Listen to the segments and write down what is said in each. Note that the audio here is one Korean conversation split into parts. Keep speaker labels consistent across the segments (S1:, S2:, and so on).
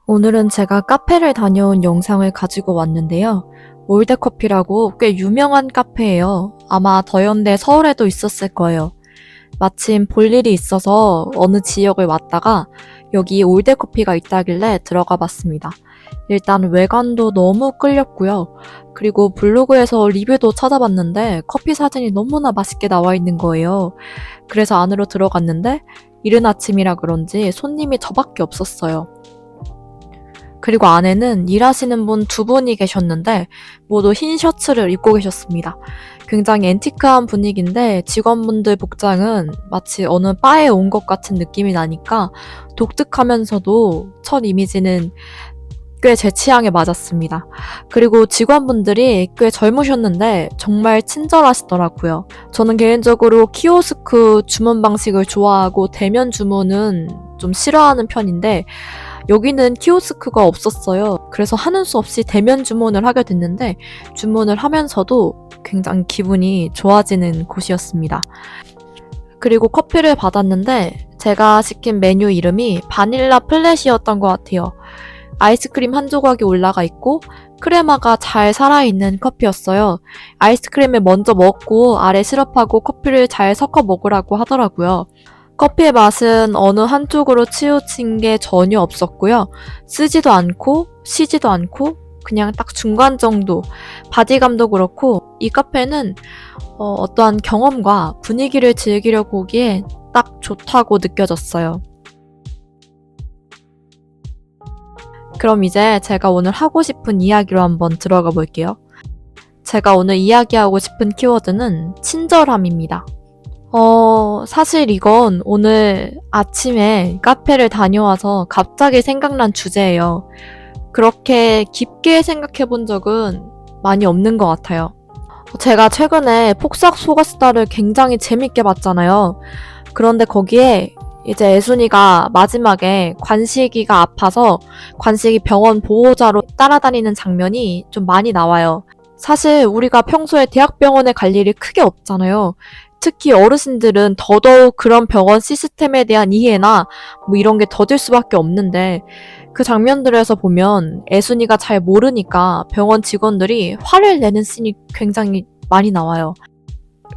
S1: 오늘은 제가 카페를 다녀온 영상을 가지고 왔는데요. 올드커피라고 꽤 유명한 카페예요. 아마 더현대 서울에도 있었을 거예요. 마침 볼 일이 있어서 어느 지역을 왔다가 여기 올드커피가 있다길래 들어가 봤습니다. 일단 외관도 너무 끌렸고요. 그리고 블로그에서 리뷰도 찾아봤는데 커피 사진이 너무나 맛있게 나와 있는 거예요. 그래서 안으로 들어갔는데 이른 아침이라 그런지 손님이 저밖에 없었어요. 그리고 안에는 일하시는 분 두 분이 계셨는데 모두 흰 셔츠를 입고 계셨습니다. 굉장히 앤티크한 분위기인데 직원분들 복장은 마치 어느 바에 온 것 같은 느낌이 나니까 독특하면서도 첫 이미지는 꽤 제 취향에 맞았습니다. 그리고 직원분들이 꽤 젊으셨는데 정말 친절하시더라고요. 저는 개인적으로 키오스크 주문 방식을 좋아하고 대면 주문은 좀 싫어하는 편인데 여기는 키오스크가 없었어요. 그래서 하는 수 없이 대면 주문을 하게 됐는데 주문을 하면서도 굉장히 기분이 좋아지는 곳이었습니다. 그리고 커피를 받았는데 제가 시킨 메뉴 이름이 바닐라 플랫이었던 것 같아요. 아이스크림 한 조각이 올라가 있고 크레마가 잘 살아있는 커피였어요. 아이스크림을 먼저 먹고 아래 시럽하고 커피를 잘 섞어 먹으라고 하더라고요. 커피의 맛은 어느 한쪽으로 치우친 게 전혀 없었고요. 쓰지도 않고 시지도 않고 그냥 딱 중간 정도. 바디감도 그렇고 이 카페는 어떠한 경험과 분위기를 즐기려고 오기에 딱 좋다고 느껴졌어요. 그럼 이제 제가 오늘 하고 싶은 이야기로 한번 들어가 볼게요. 제가 오늘 이야기하고 싶은 키워드는 친절함입니다. 사실 이건 오늘 아침에 카페를 다녀와서 갑자기 생각난 주제예요. 그렇게 깊게 생각해 본 적은 많이 없는 것 같아요. 제가 최근에 폭삭 속았수다를 굉장히 재밌게 봤잖아요. 그런데 거기에 이제 애순이가 마지막에 관식이가 아파서 관식이 병원 보호자로 따라다니는 장면이 좀 많이 나와요. 사실 우리가 평소에 대학병원에 갈 일이 크게 없잖아요. 특히 어르신들은 더더욱 그런 병원 시스템에 대한 이해나 뭐 이런 게 더딜 수밖에 없는데 그 장면들에서 보면 애순이가 잘 모르니까 병원 직원들이 화를 내는 씬이 굉장히 많이 나와요.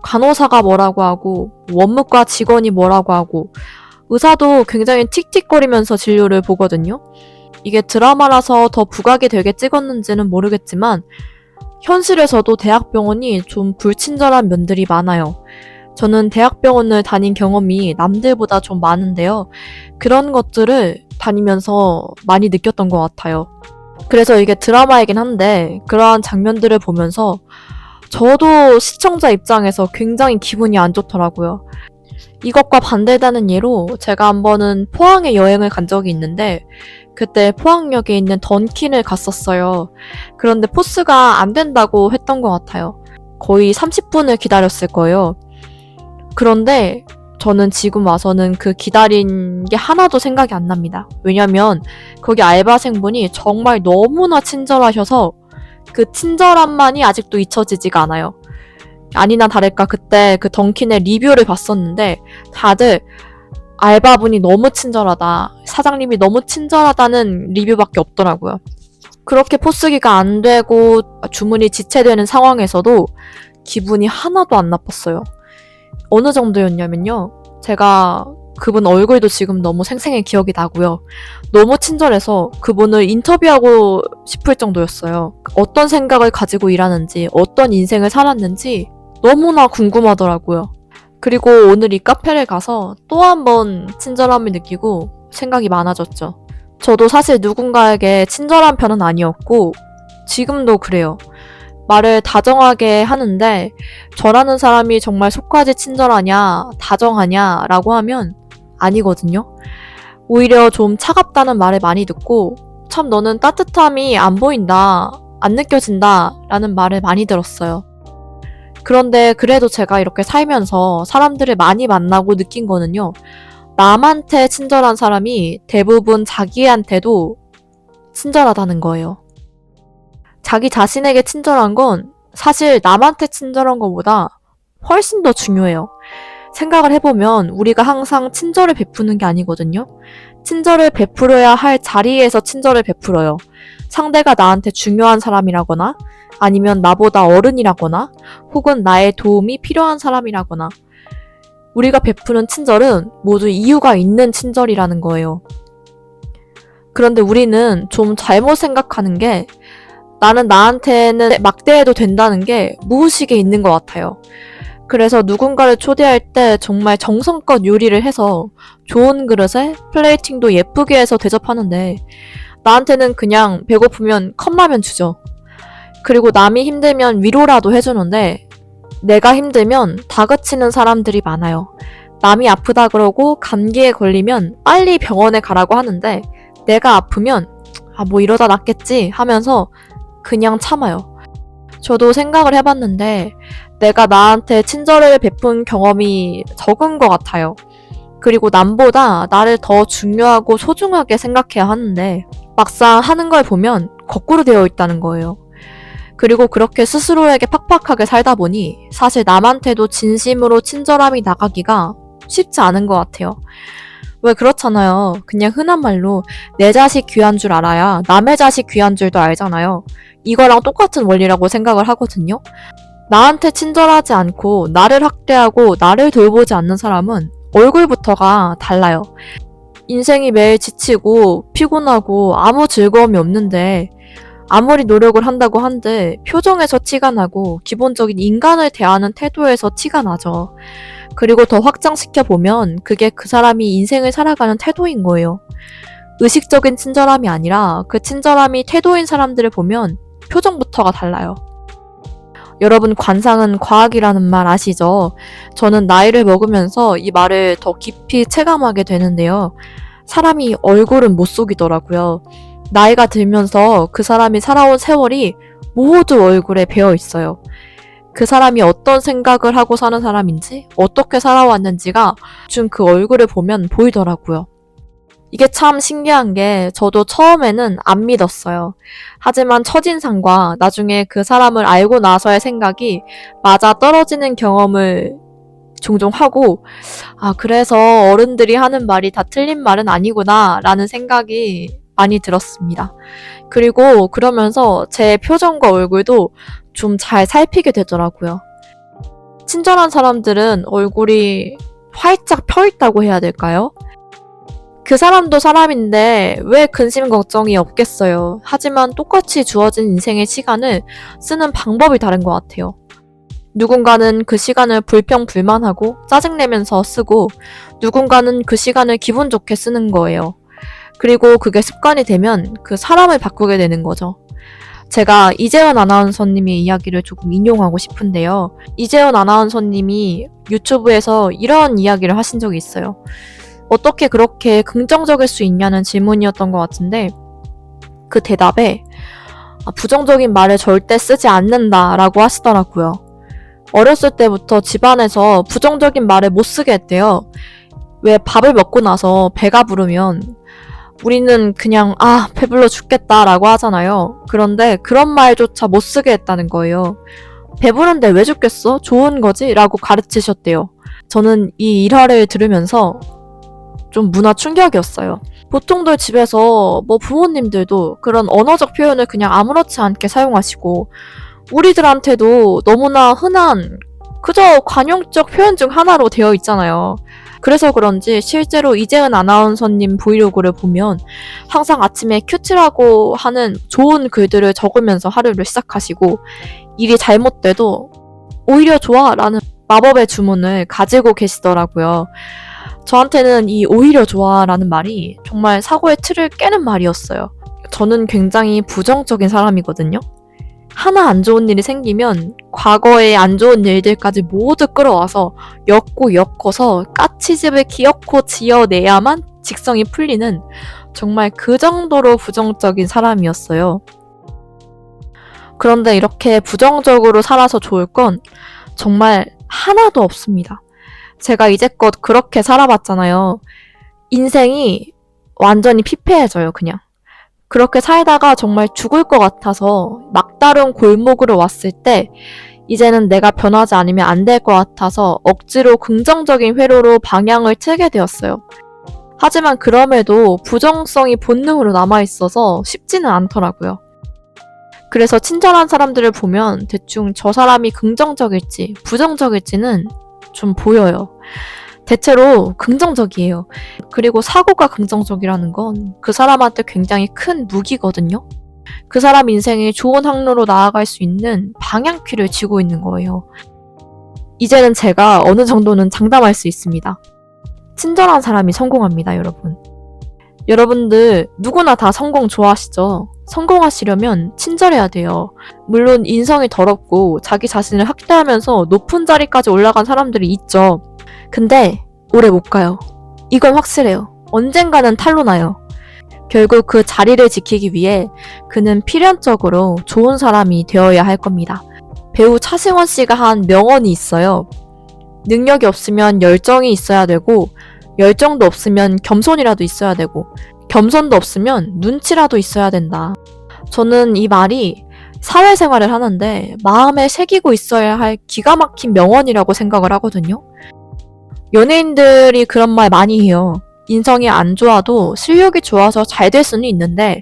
S1: 간호사가 뭐라고 하고 원무과 직원이 뭐라고 하고 의사도 굉장히 틱틱거리면서 진료를 보거든요. 이게 드라마라서 더 부각이 되게 찍었는지는 모르겠지만 현실에서도 대학병원이 좀 불친절한 면들이 많아요. 저는 대학병원을 다닌 경험이 남들보다 좀 많은데요. 그런 것들을 다니면서 많이 느꼈던 것 같아요. 그래서 이게 드라마이긴 한데 그러한 장면들을 보면서 저도 시청자 입장에서 굉장히 기분이 안 좋더라고요. 이것과 반대되는 예로 제가 한 번은 포항에 여행을 간 적이 있는데 그때 포항역에 있는 던킨을 갔었어요. 그런데 포스가 안 된다고 했던 것 같아요. 거의 30분을 기다렸을 거예요. 그런데 저는 지금 와서는 그 기다린 게 하나도 생각이 안 납니다. 왜냐면 거기 알바생분이 정말 너무나 친절하셔서 그 친절함만이 아직도 잊혀지지가 않아요. 아니나 다를까 그때 그 던킨의 리뷰를 봤었는데 다들 알바분이 너무 친절하다, 사장님이 너무 친절하다는 리뷰밖에 없더라고요. 그렇게 포스기가 안 되고 주문이 지체되는 상황에서도 기분이 하나도 안 나빴어요. 어느 정도였냐면요. 제가 그분 얼굴도 지금 너무 생생히 기억이 나고요. 너무 친절해서 그분을 인터뷰하고 싶을 정도였어요. 어떤 생각을 가지고 일하는지, 어떤 인생을 살았는지 너무나 궁금하더라고요. 그리고 오늘 이 카페를 가서 또 한 번 친절함을 느끼고 생각이 많아졌죠. 저도 사실 누군가에게 친절한 편은 아니었고 지금도 그래요. 말을 다정하게 하는데 저라는 사람이 정말 속까지 친절하냐, 다정하냐 라고 하면 아니거든요. 오히려 좀 차갑다는 말을 많이 듣고 참 너는 따뜻함이 안 보인다, 안 느껴진다 라는 말을 많이 들었어요. 그런데 그래도 제가 이렇게 살면서 사람들을 많이 만나고 느낀 거는요. 남한테 친절한 사람이 대부분 자기한테도 친절하다는 거예요. 자기 자신에게 친절한 건 사실 남한테 친절한 것보다 훨씬 더 중요해요. 생각을 해보면 우리가 항상 친절을 베푸는 게 아니거든요. 친절을 베풀어야 할 자리에서 친절을 베풀어요. 상대가 나한테 중요한 사람이라거나 아니면 나보다 어른이라거나 혹은 나의 도움이 필요한 사람이라거나 우리가 베푸는 친절은 모두 이유가 있는 친절이라는 거예요. 그런데 우리는 좀 잘못 생각하는 게 나는 나한테는 막대해도 된다는 게 무의식에 있는 것 같아요. 그래서 누군가를 초대할 때 정말 정성껏 요리를 해서 좋은 그릇에 플레이팅도 예쁘게 해서 대접하는데 나한테는 그냥 배고프면 컵라면 주죠. 그리고 남이 힘들면 위로라도 해주는데 내가 힘들면 다그치는 사람들이 많아요. 남이 아프다 그러고 감기에 걸리면 빨리 병원에 가라고 하는데 내가 아프면 뭐 이러다 낫겠지 하면서 그냥 참아요. 저도 생각을 해봤는데 내가 나한테 친절을 베푼 경험이 적은 것 같아요. 그리고 남보다 나를 더 중요하고 소중하게 생각해야 하는데 막상 하는 걸 보면 거꾸로 되어 있다는 거예요. 그리고 그렇게 스스로에게 팍팍하게 살다 보니 사실 남한테도 진심으로 친절함이 나가기가 쉽지 않은 것 같아요. 왜 그렇잖아요. 그냥 흔한 말로 내 자식 귀한 줄 알아야 남의 자식 귀한 줄도 알잖아요. 이거랑 똑같은 원리라고 생각을 하거든요. 나한테 친절하지 않고 나를 학대하고 나를 돌보지 않는 사람은 얼굴부터가 달라요. 인생이 매일 지치고 피곤하고 아무 즐거움이 없는데 아무리 노력을 한다고 한들 표정에서 티가 나고 기본적인 인간을 대하는 태도에서 티가 나죠. 그리고 더 확장시켜보면 그게 그 사람이 인생을 살아가는 태도인 거예요. 의식적인 친절함이 아니라 그 친절함이 태도인 사람들을 보면 표정부터가 달라요. 여러분 관상은 과학이라는 말 아시죠? 저는 나이를 먹으면서 이 말을 더 깊이 체감하게 되는데요. 사람이 얼굴은 못 속이더라고요. 나이가 들면서 그 사람이 살아온 세월이 모두 얼굴에 배어 있어요. 그 사람이 어떤 생각을 하고 사는 사람인지, 어떻게 살아왔는지가 준 그 얼굴을 보면 보이더라고요. 이게 참 신기한 게 저도 처음에는 안 믿었어요. 하지만 첫인상과 나중에 그 사람을 알고 나서의 생각이 맞아 떨어지는 경험을 종종 하고 그래서 어른들이 하는 말이 다 틀린 말은 아니구나 라는 생각이 많이 들었습니다. 그리고 그러면서 제 표정과 얼굴도 좀 잘 살피게 되더라고요. 친절한 사람들은 얼굴이 활짝 펴있다고 해야 될까요? 그 사람도 사람인데 왜 근심 걱정이 없겠어요. 하지만 똑같이 주어진 인생의 시간을 쓰는 방법이 다른 것 같아요. 누군가는 그 시간을 불평불만하고 짜증내면서 쓰고 누군가는 그 시간을 기분 좋게 쓰는 거예요. 그리고 그게 습관이 되면 그 사람을 바꾸게 되는 거죠. 제가 이재현 아나운서님의 이야기를 조금 인용하고 싶은데요. 이재현 아나운서님이 유튜브에서 이런 이야기를 하신 적이 있어요. 어떻게 그렇게 긍정적일 수 있냐는 질문이었던 것 같은데 그 대답에 부정적인 말을 절대 쓰지 않는다라고 하시더라고요. 어렸을 때부터 집안에서 부정적인 말을 못 쓰게 했대요. 왜 밥을 먹고 나서 배가 부르면 우리는 그냥 배불러 죽겠다라고 하잖아요. 그런데 그런 말조차 못 쓰게 했다는 거예요. 배부른데 왜 죽겠어? 좋은 거지? 라고 가르치셨대요. 저는 이 일화를 들으면서 좀 문화 충격이었어요. 보통들 집에서 부모님들도 그런 언어적 표현을 그냥 아무렇지 않게 사용하시고 우리들한테도 너무나 흔한 그저 관용적 표현 중 하나로 되어 있잖아요. 그래서 그런지 실제로 이재은 아나운서님 브이로그를 보면 항상 아침에 큐티라고 하는 좋은 글들을 적으면서 하루를 시작하시고 일이 잘못돼도 오히려 좋아 라는 마법의 주문을 가지고 계시더라고요. 저한테는 이 오히려 좋아 라는 말이 정말 사고의 틀을 깨는 말이었어요. 저는 굉장히 부정적인 사람이거든요. 하나 안 좋은 일이 생기면 과거의 안 좋은 일들까지 모두 끌어와서 엮어서 까치집을 기어코 지어내야만 직성이 풀리는 정말 그 정도로 부정적인 사람이었어요. 그런데 이렇게 부정적으로 살아서 좋을 건 정말 하나도 없습니다. 제가 이제껏 그렇게 살아봤잖아요. 인생이 완전히 피폐해져요, 그냥. 그렇게 살다가 정말 죽을 것 같아서 막다른 골목으로 왔을 때 이제는 내가 변하지 않으면 안 될 것 같아서 억지로 긍정적인 회로로 방향을 틀게 되었어요. 하지만 그럼에도 부정성이 본능으로 남아있어서 쉽지는 않더라고요. 그래서 친절한 사람들을 보면 대충 저 사람이 긍정적일지 부정적일지는 좀 보여요. 대체로 긍정적이에요. 그리고 사고가 긍정적이라는 건 그 사람한테 굉장히 큰 무기거든요. 그 사람 인생에 좋은 항로로 나아갈 수 있는 방향키를 쥐고 있는 거예요. 이제는 제가 어느 정도는 장담할 수 있습니다. 친절한 사람이 성공합니다, 여러분. 여러분들 누구나 다 성공 좋아하시죠? 성공하시려면 친절해야 돼요. 물론 인성이 더럽고 자기 자신을 학대하면서 높은 자리까지 올라간 사람들이 있죠. 근데 오래 못 가요. 이건 확실해요. 언젠가는 탄로 나요. 결국 그 자리를 지키기 위해 그는 필연적으로 좋은 사람이 되어야 할 겁니다. 배우 차승원 씨가 한 명언이 있어요. 능력이 없으면 열정이 있어야 되고 열정도 없으면 겸손이라도 있어야 되고 겸손도 없으면 눈치라도 있어야 된다. 저는 이 말이 사회생활을 하는데 마음에 새기고 있어야 할 기가 막힌 명언이라고 생각을 하거든요. 연예인들이 그런 말 많이 해요. 인성이 안 좋아도 실력이 좋아서 잘 될 수는 있는데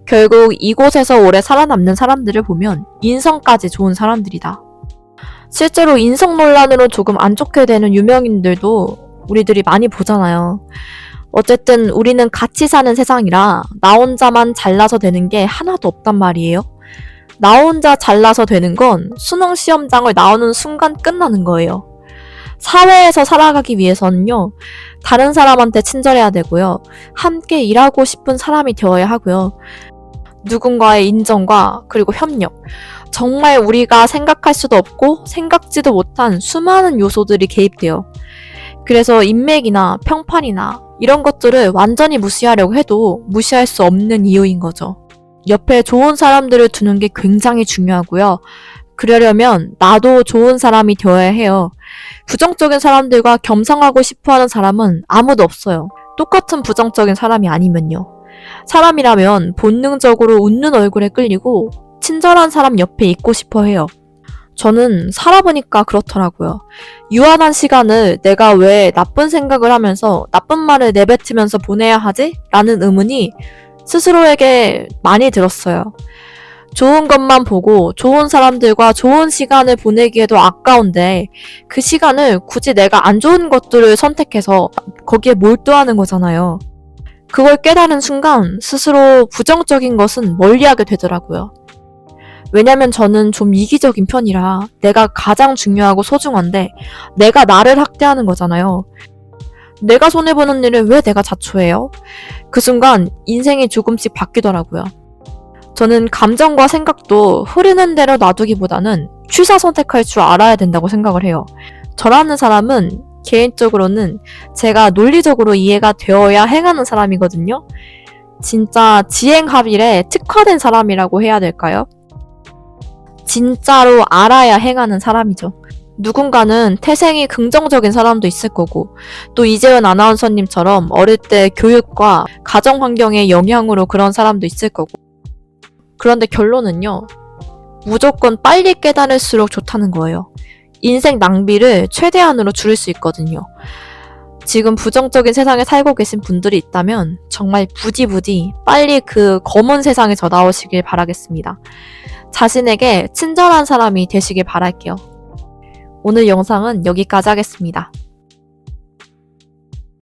S1: 결국 이곳에서 오래 살아남는 사람들을 보면 인성까지 좋은 사람들이다. 실제로 인성 논란으로 조금 안 좋게 되는 유명인들도 우리들이 많이 보잖아요. 어쨌든 우리는 같이 사는 세상이라 나 혼자만 잘나서 되는 게 하나도 없단 말이에요. 나 혼자 잘나서 되는 건 수능 시험장을 나오는 순간 끝나는 거예요. 사회에서 살아가기 위해서는요, 다른 사람한테 친절해야 되고요, 함께 일하고 싶은 사람이 되어야 하고요, 누군가의 인정과 그리고 협력, 정말 우리가 생각할 수도 없고 생각지도 못한 수많은 요소들이 개입돼요. 그래서 인맥이나 평판이나 이런 것들을 완전히 무시하려고 해도 무시할 수 없는 이유인 거죠. 옆에 좋은 사람들을 두는 게 굉장히 중요하고요. 그러려면 나도 좋은 사람이 되어야 해요. 부정적인 사람들과 겸상하고 싶어하는 사람은 아무도 없어요. 똑같은 부정적인 사람이 아니면요. 사람이라면 본능적으로 웃는 얼굴에 끌리고 친절한 사람 옆에 있고 싶어 해요. 저는 살아보니까 그렇더라고요. 유한한 시간을 내가 왜 나쁜 생각을 하면서 나쁜 말을 내뱉으면서 보내야 하지? 라는 의문이 스스로에게 많이 들었어요. 좋은 것만 보고 좋은 사람들과 좋은 시간을 보내기에도 아까운데 그 시간을 굳이 내가 안 좋은 것들을 선택해서 거기에 몰두하는 거잖아요. 그걸 깨달은 순간 스스로 부정적인 것은 멀리하게 되더라고요. 왜냐면 저는 좀 이기적인 편이라 내가 가장 중요하고 소중한데 내가 나를 학대하는 거잖아요. 내가 손해보는 일을 왜 내가 자초해요? 그 순간 인생이 조금씩 바뀌더라고요. 저는 감정과 생각도 흐르는 대로 놔두기보다는 취사 선택할 줄 알아야 된다고 생각을 해요. 저라는 사람은 개인적으로는 제가 논리적으로 이해가 되어야 행하는 사람이거든요. 진짜 지행합일에 특화된 사람이라고 해야 될까요? 진짜로 알아야 행하는 사람이죠. 누군가는 태생이 긍정적인 사람도 있을 거고 또 이재현 아나운서님처럼 어릴 때 교육과 가정 환경의 영향으로 그런 사람도 있을 거고 그런데 결론은요. 무조건 빨리 깨달을수록 좋다는 거예요. 인생 낭비를 최대한으로 줄일 수 있거든요. 지금 부정적인 세상에 살고 계신 분들이 있다면 정말 부디 빨리 그 검은 세상에서 나오시길 바라겠습니다. 자신에게 친절한 사람이 되시길 바랄게요. 오늘 영상은 여기까지 하겠습니다.